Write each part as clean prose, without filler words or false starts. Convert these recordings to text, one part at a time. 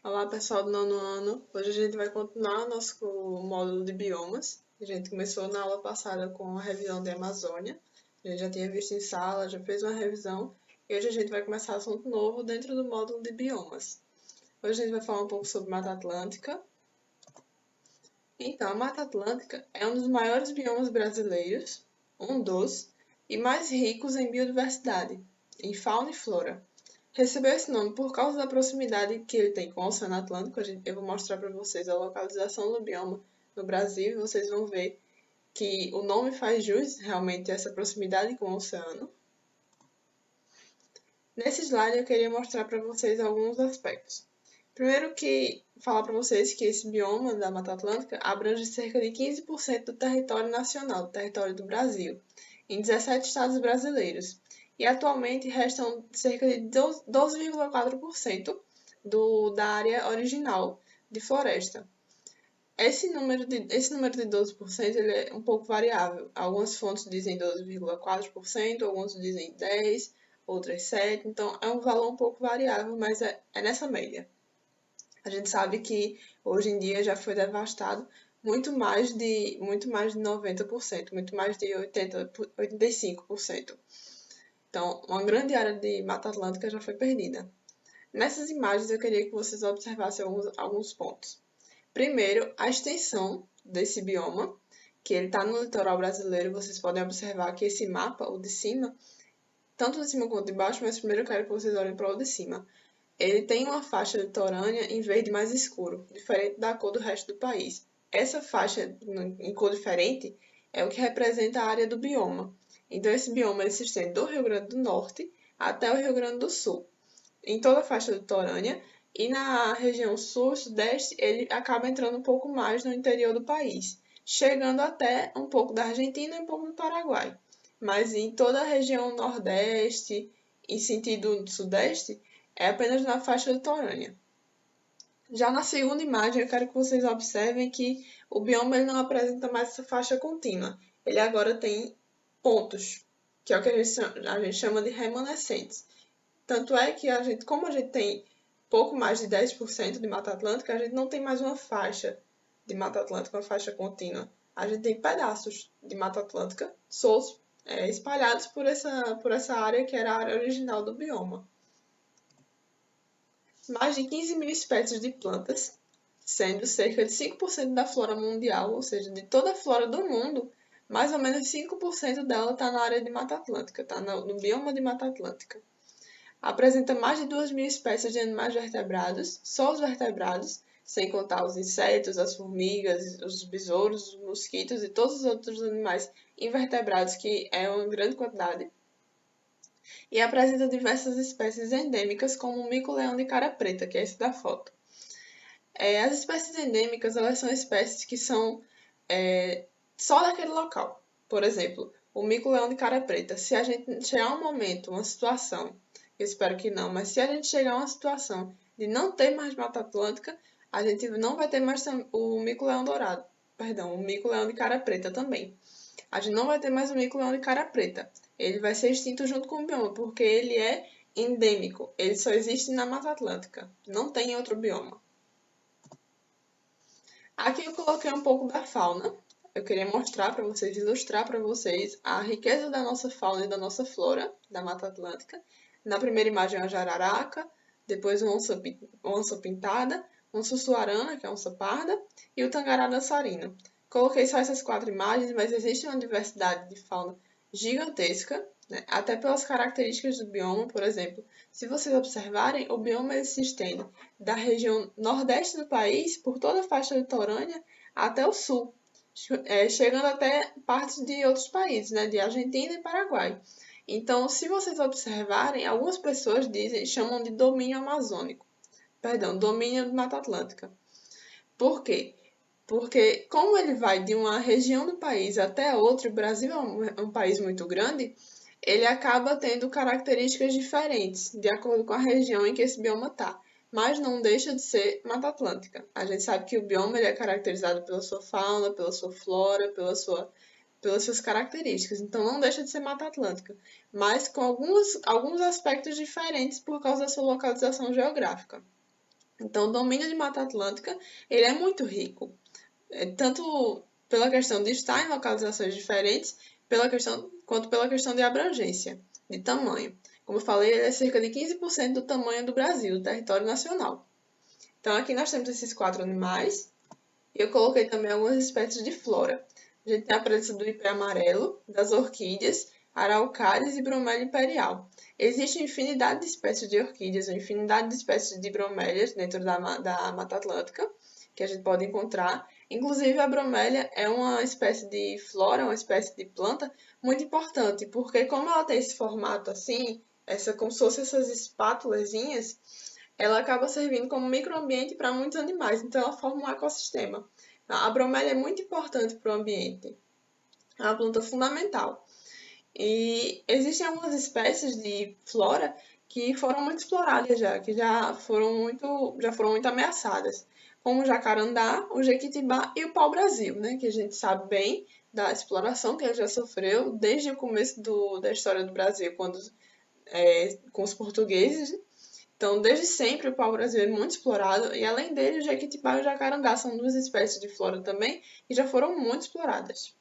Olá, pessoal do nono ano. Hoje a gente vai continuar nosso módulo de biomas. A gente começou na aula passada com a revisão de Amazônia. A gente já tinha visto em sala, já fez uma revisão. E hoje a gente vai começar assunto novo dentro do módulo de biomas. Hoje a gente vai falar um pouco sobre Mata Atlântica. Então, a Mata Atlântica é um dos maiores biomas brasileiros, um dos, e mais ricos em biodiversidade, em fauna e flora. Recebeu esse nome por causa da proximidade que ele tem com o Oceano Atlântico. Eu vou mostrar para vocês a localização do bioma no Brasil e vocês vão ver que o nome faz jus realmente a essa proximidade com o oceano. Nesse slide eu queria mostrar para vocês alguns aspectos. Primeiro que falar para vocês que esse bioma da Mata Atlântica abrange cerca de 15% do território nacional, do território do Brasil, em 17 estados brasileiros. E atualmente restam cerca de 12,4% da área original de floresta. Esse número de 12% ele é um pouco variável. Algumas fontes dizem 12,4%, alguns dizem 10%, outras 7%. Então é um valor um pouco variável, mas é nessa média. A gente sabe que hoje em dia já foi devastado muito mais de 90%, muito mais de 85%. Então, uma grande área de Mata Atlântica já foi perdida. Nessas imagens eu queria que vocês observassem alguns pontos. Primeiro, a extensão desse bioma, que ele está no litoral brasileiro. Vocês podem observar que esse mapa, o de cima, tanto de cima quanto de baixo, mas primeiro eu quero que vocês olhem para o de cima. Ele tem uma faixa litorânea em verde mais escuro, diferente da cor do resto do país. Essa faixa em cor diferente é o que representa a área do bioma. Então, esse bioma ele se estende do Rio Grande do Norte até o Rio Grande do Sul, em toda a faixa litorânea, e na região sul-sudeste ele acaba entrando um pouco mais no interior do país, chegando até um pouco da Argentina e um pouco do Paraguai. Mas em toda a região nordeste e sentido sudeste, é apenas na faixa litorânea. Já na segunda imagem, eu quero que vocês observem que o bioma ele não apresenta mais essa faixa contínua. Ele agora tem pontos, que é o que a gente chama de remanescentes. Tanto é que como a gente tem pouco mais de 10% de Mata Atlântica, a gente não tem mais uma faixa de Mata Atlântica, uma faixa contínua. A gente tem pedaços de Mata Atlântica soltos, espalhados por essa área que era a área original do bioma. Mais de 15 mil espécies de plantas, sendo cerca de 5% da flora mundial, ou seja, de toda a flora do mundo, mais ou menos 5% dela está na área de Mata Atlântica, está no bioma de Mata Atlântica. Apresenta mais de 2 mil espécies de animais vertebrados, só os vertebrados, sem contar os insetos, as formigas, os besouros, os mosquitos e todos os outros animais invertebrados, que é uma grande quantidade. E apresenta diversas espécies endêmicas, como o mico-leão de cara preta, que é esse da foto. As espécies endêmicas, elas são espécies que são só daquele local. Por exemplo, o mico-leão de cara preta. Se a gente chegar a um momento, uma situação, eu espero que não, mas se a gente chegar a uma situação de não ter mais Mata Atlântica, a gente não vai ter mais o mico-leão dourado. Perdão, o mico-leão de cara preta também. A gente não vai ter mais o mico-leão de cara preta. Ele vai ser extinto junto com o bioma, porque ele é endêmico. Ele só existe na Mata Atlântica. Não tem outro bioma. Aqui eu coloquei um pouco da fauna. Eu queria mostrar para vocês, ilustrar para vocês a riqueza da nossa fauna e da nossa flora da Mata Atlântica. Na primeira imagem é a jararaca, depois onça pintada, um sussuarana, que é a onça parda, e o tangará dançarino. Coloquei só essas 4 imagens, mas existe uma diversidade de fauna gigantesca, né? Até pelas características do bioma. Por exemplo, se vocês observarem, o bioma ele se estende da região nordeste do país, por toda a faixa litorânea, até o sul, chegando até partes de outros países, né? De Argentina e Paraguai. Então, se vocês observarem, algumas pessoas chamam de domínio amazônico. Perdão, domínio de Mata Atlântica. Por quê? Porque como ele vai de uma região do país até outra, o Brasil é um país muito grande, ele acaba tendo características diferentes, de acordo com a região em que esse bioma está. Mas não deixa de ser Mata Atlântica. A gente sabe que o bioma ele é caracterizado pela sua fauna, pela sua flora, pelas suas características. Então não deixa de ser Mata Atlântica, mas com alguns aspectos diferentes por causa da sua localização geográfica. Então, o domínio de Mata Atlântica, ele é muito rico, tanto pela questão de estar em localizações diferentes, quanto pela questão de abrangência, de tamanho. Como eu falei, ele é cerca de 15% do tamanho do Brasil, do território nacional. Então, aqui nós temos esses 4 animais, e eu coloquei também algumas espécies de flora. A gente tem a presença do ipê amarelo, das orquídeas, araucárias e bromélia imperial. Existe uma infinidade de espécies de orquídeas, uma infinidade de espécies de bromélias dentro da Mata Atlântica, que a gente pode encontrar. Inclusive, a bromélia é uma espécie de flora, uma espécie de planta muito importante, porque como ela tem esse formato assim, como se fossem essas espátulazinhas, ela acaba servindo como microambiente para muitos animais, então ela forma um ecossistema. A bromélia é muito importante para o ambiente, é uma planta fundamental. E existem algumas espécies de flora que foram muito exploradas já, que já foram muito ameaçadas, como o jacarandá, o jequitibá e o pau-brasil, né, que a gente sabe bem da exploração que ele já sofreu desde o começo da história do Brasil, com os portugueses. Então, desde sempre, o pau-brasil é muito explorado e, além dele, o jequitibá e o jacarandá são duas espécies de flora também que já foram muito exploradas.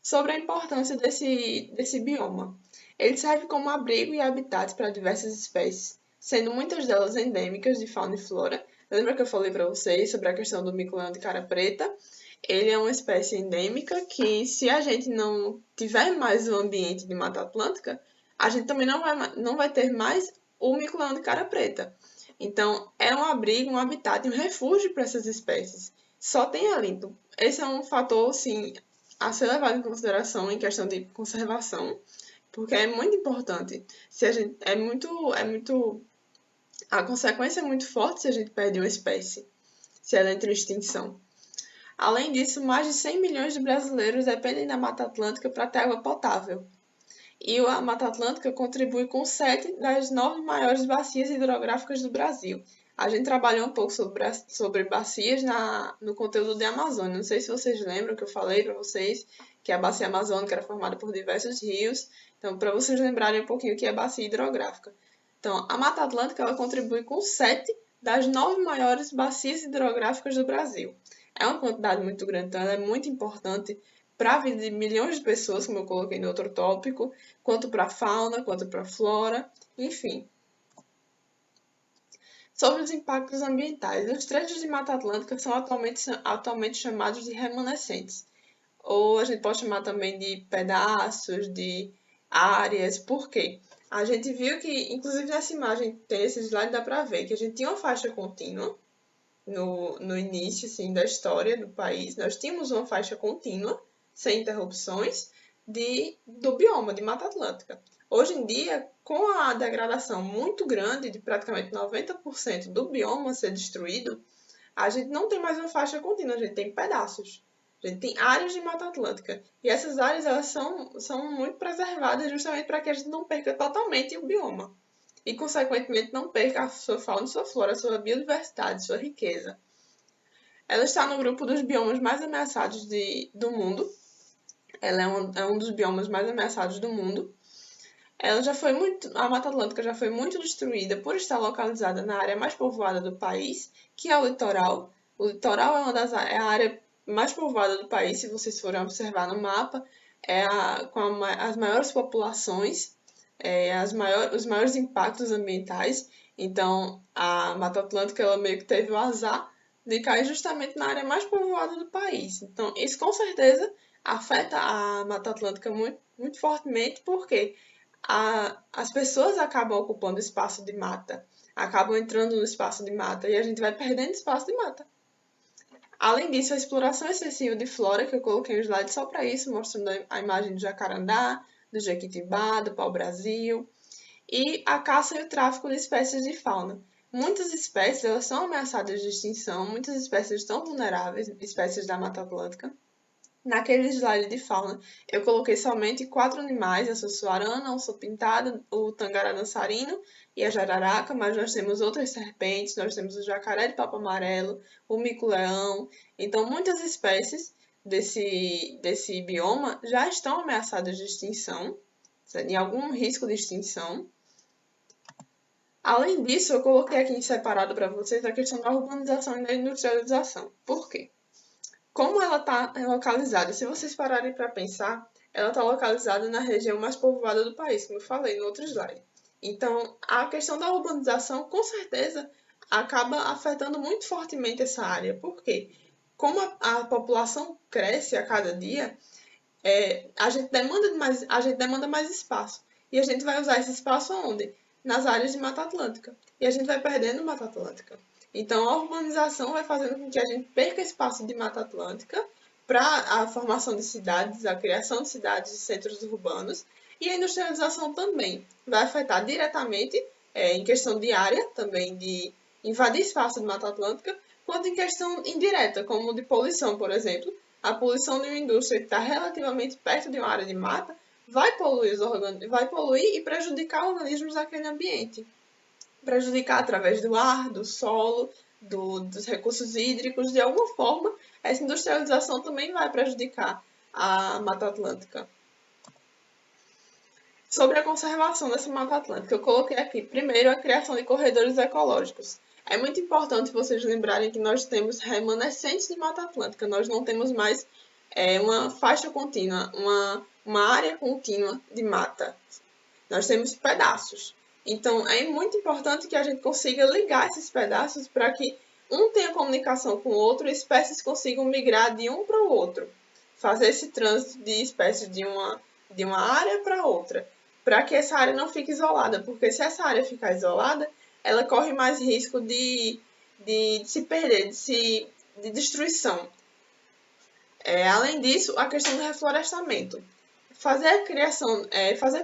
Sobre a importância desse bioma. Ele serve como abrigo e habitat para diversas espécies, sendo muitas delas endêmicas de fauna e flora. Lembra que eu falei para vocês sobre a questão do mico-leão de cara preta? Ele é uma espécie endêmica que, se a gente não tiver mais o ambiente de Mata Atlântica, a gente também não vai ter mais o mico-leão de cara preta. Então, é um abrigo, um habitat, um refúgio para essas espécies. Só tem ali. Então, esse é um fator, sim, a ser levado em consideração em questão de conservação, porque é muito importante. Se a gente, a consequência é muito forte se a gente perde uma espécie, se ela entra em extinção. Além disso, mais de 100 milhões de brasileiros dependem da Mata Atlântica para ter água potável. E a Mata Atlântica contribui com 7 das 9 maiores bacias hidrográficas do Brasil. A gente trabalhou um pouco sobre bacias no conteúdo de Amazônia. Não sei se vocês lembram que eu falei para vocês que a bacia amazônica era formada por diversos rios. Então, para vocês lembrarem um pouquinho o que é bacia hidrográfica. Então, a Mata Atlântica ela contribui com 7 das 9 maiores bacias hidrográficas do Brasil. É uma quantidade muito grande, então ela é muito importante para a vida de milhões de pessoas, como eu coloquei no outro tópico, quanto para a fauna, quanto para a flora, enfim. Sobre os impactos ambientais, os trechos de Mata Atlântica são atualmente chamados de remanescentes, ou a gente pode chamar também de pedaços, de áreas. Por quê? A gente viu que, inclusive nessa imagem, tem esse slide, dá para ver que a gente tinha uma faixa contínua no início assim, da história do país. Nós tínhamos uma faixa contínua, sem interrupções, do bioma de Mata Atlântica. Hoje em dia, com a degradação muito grande, de praticamente 90% do bioma ser destruído, a gente não tem mais uma faixa contínua, a gente tem pedaços. A gente tem áreas de Mata Atlântica. E essas áreas elas são muito preservadas justamente para que a gente não perca totalmente o bioma. E, consequentemente, não perca a sua fauna e sua flora, a sua biodiversidade, sua riqueza. Ela está no grupo dos biomas mais ameaçados do mundo. Ela é um dos biomas mais ameaçados do mundo. A Mata Atlântica já foi muito destruída por estar localizada na área mais povoada do país, que é o litoral. O litoral é a área mais povoada do país, se vocês forem observar no mapa, as maiores populações, os maiores impactos ambientais. Então, a Mata Atlântica ela meio que teve o azar de cair justamente na área mais povoada do país. Então, isso com certeza afeta a Mata Atlântica muito, muito fortemente, porque as pessoas acabam ocupando espaço de mata, acabam entrando no espaço de mata e a gente vai perdendo espaço de mata. Além disso, a exploração excessiva de flora, que eu coloquei um slide só para isso, mostrando a imagem do jacarandá, do jequitibá, do pau-brasil, e a caça e o tráfico de espécies de fauna. Muitas espécies elas são ameaçadas de extinção, muitas espécies estão vulneráveis, espécies da Mata Atlântica. Naquele slide de fauna, eu coloquei somente 4 animais, a sussuarana, a onça pintada, o tangará dançarino e a jararaca, mas nós temos outras serpentes, nós temos o jacaré de papo amarelo, o mico-leão. Então, muitas espécies desse bioma já estão ameaçadas de extinção, em algum risco de extinção. Além disso, eu coloquei aqui em separado para vocês a questão da urbanização e da industrialização. Por quê? Como ela está localizada? Se vocês pararem para pensar, ela está localizada na região mais povoada do país, como eu falei no outro slide. Então, a questão da urbanização, com certeza, acaba afetando muito fortemente essa área. Por quê? Como a população cresce a cada dia, a gente demanda mais espaço. E a gente vai usar esse espaço aonde? Nas áreas de Mata Atlântica. E a gente vai perdendo Mata Atlântica. Então, a urbanização vai fazendo com que a gente perca espaço de Mata Atlântica para a formação de cidades, a criação de cidades e centros urbanos. E a industrialização também vai afetar diretamente, em questão de área, também de invadir espaço de Mata Atlântica, quanto em questão indireta, como de poluição, por exemplo. A poluição de uma indústria que está relativamente perto de uma área de mata vai poluir e prejudicar organismos daquele ambiente. Prejudicar através do ar, do solo, dos recursos hídricos. De alguma forma, essa industrialização também vai prejudicar a Mata Atlântica. Sobre a conservação dessa Mata Atlântica, eu coloquei aqui, primeiro, a criação de corredores ecológicos. É muito importante vocês lembrarem que nós temos remanescentes de Mata Atlântica, nós não temos mais uma faixa contínua, uma área contínua de mata. Nós temos pedaços. Então, é muito importante que a gente consiga ligar esses pedaços para que um tenha comunicação com o outro e espécies consigam migrar de um para o outro. Fazer esse trânsito de espécies de uma área para outra, para que essa área não fique isolada, porque se essa área ficar isolada, ela corre mais risco de se perder, de destruição. Além disso, a questão do reflorestamento. Fazer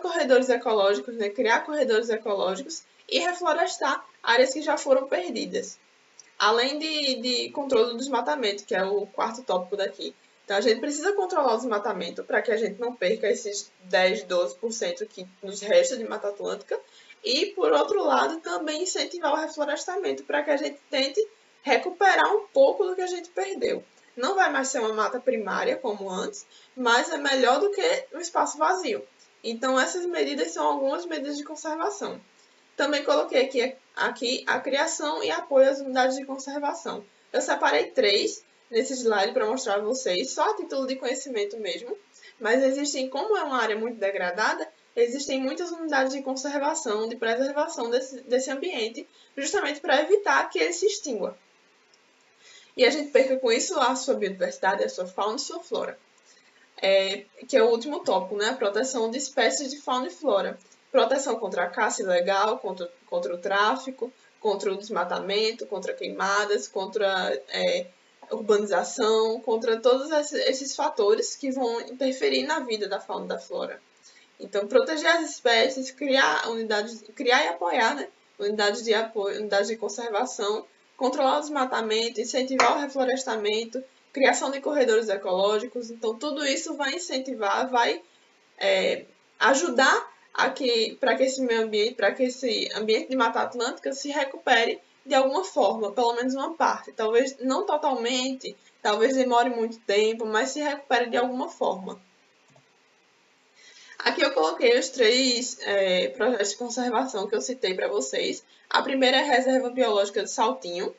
corredores ecológicos, né, criar corredores ecológicos e reflorestar áreas que já foram perdidas. Além de controle do desmatamento, que é o quarto tópico daqui. Então, a gente precisa controlar o desmatamento para que a gente não perca esses 10, 12% que nos resta de Mata Atlântica. E, por outro lado, também incentivar o reflorestamento para que a gente tente recuperar um pouco do que a gente perdeu. Não vai mais ser uma mata primária como antes, mas é melhor do que um espaço vazio. Então, essas medidas são algumas medidas de conservação. Também coloquei aqui a criação e apoio às unidades de conservação. Eu separei 3 nesse slide para mostrar a vocês, só a título de conhecimento mesmo, mas como é uma área muito degradada, existem muitas unidades de conservação, de preservação desse ambiente, justamente para evitar que ele se extingua. E a gente perca com isso a sua biodiversidade, a sua fauna e sua flora. Que é o último tópico, né? A proteção de espécies de fauna e flora. Proteção contra a caça ilegal, contra o tráfico, contra o desmatamento, contra queimadas, contra urbanização, contra todos esses fatores que vão interferir na vida da fauna e da flora. Então, proteger as espécies, criar e apoiar, né, unidades de apoio, unidades de conservação, controlar o desmatamento, incentivar o reflorestamento, criação de corredores ecológicos. Então, tudo isso vai incentivar, vai ajudar para que esse meio ambiente, para que esse ambiente de Mata Atlântica se recupere de alguma forma, pelo menos uma parte. Talvez não totalmente, talvez demore muito tempo, mas se recupere de alguma forma. Aqui eu coloquei os 3 projetos de conservação que eu citei para vocês. A primeira é a Reserva Biológica de Saltinho,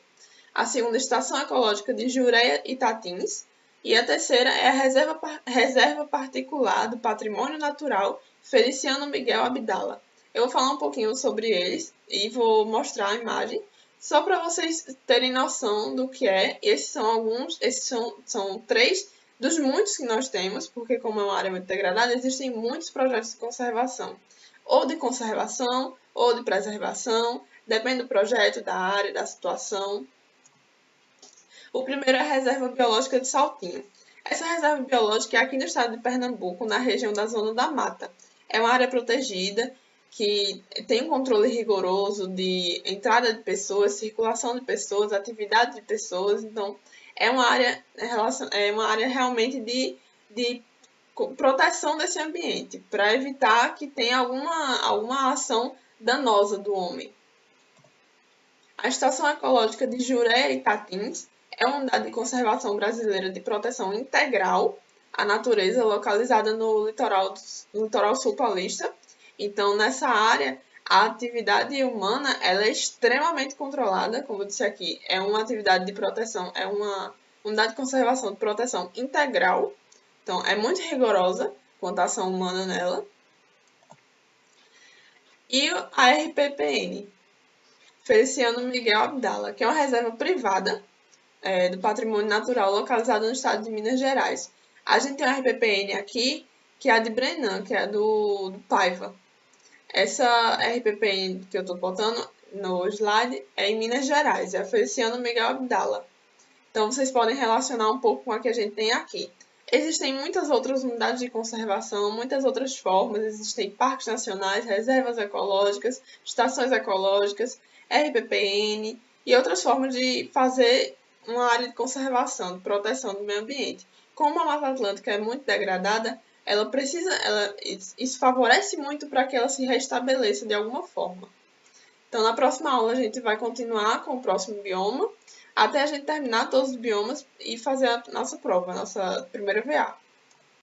a segunda, Estação Ecológica de Jureia e Tatins, e a terceira é a Reserva Particular do Patrimônio Natural Feliciano Miguel Abdala. Eu vou falar um pouquinho sobre eles e vou mostrar a imagem, só para vocês terem noção do que é. Esses são 3 dos muitos que nós temos, porque como é uma área muito degradada, existem muitos projetos de conservação. Ou de conservação, ou de preservação, depende do projeto, da área, da situação. O primeiro é a Reserva Biológica de Saltinho. Essa reserva biológica é aqui no estado de Pernambuco, na região da Zona da Mata. É uma área protegida, que tem um controle rigoroso de entrada de pessoas, circulação de pessoas, atividade de pessoas. Então, é uma área realmente de proteção desse ambiente, para evitar que tenha alguma ação danosa do homem. A Estação Ecológica de Jureia e Tatins é uma unidade de conservação brasileira de proteção integral à natureza, localizada no litoral sul paulista. Então, nessa área, A atividade humana, ela é extremamente controlada, como eu disse aqui, é uma atividade de proteção, é uma unidade de conservação de proteção integral, então é muito rigorosa quanto à ação humana nela. E a RPPN, Feliciano Miguel Abdala, que é uma reserva privada do patrimônio natural localizada no estado de Minas Gerais. A gente tem uma RPPN aqui, que é a de Brenan, que é do Paiva. Essa RPPN que eu estou botando no slide é em Minas Gerais, é a Feliciano Miguel Abdala. Então, vocês podem relacionar um pouco com a que a gente tem aqui. Existem muitas outras unidades de conservação, muitas outras formas. Existem parques nacionais, reservas ecológicas, estações ecológicas, RPPN e outras formas de fazer uma área de conservação, de proteção do meio ambiente. Como a Mata Atlântica é muito degradada, isso favorece muito para que ela se restabeleça de alguma forma. Então, na próxima aula, a gente vai continuar com o próximo bioma, até a gente terminar todos os biomas e fazer a nossa prova, a nossa primeira VA.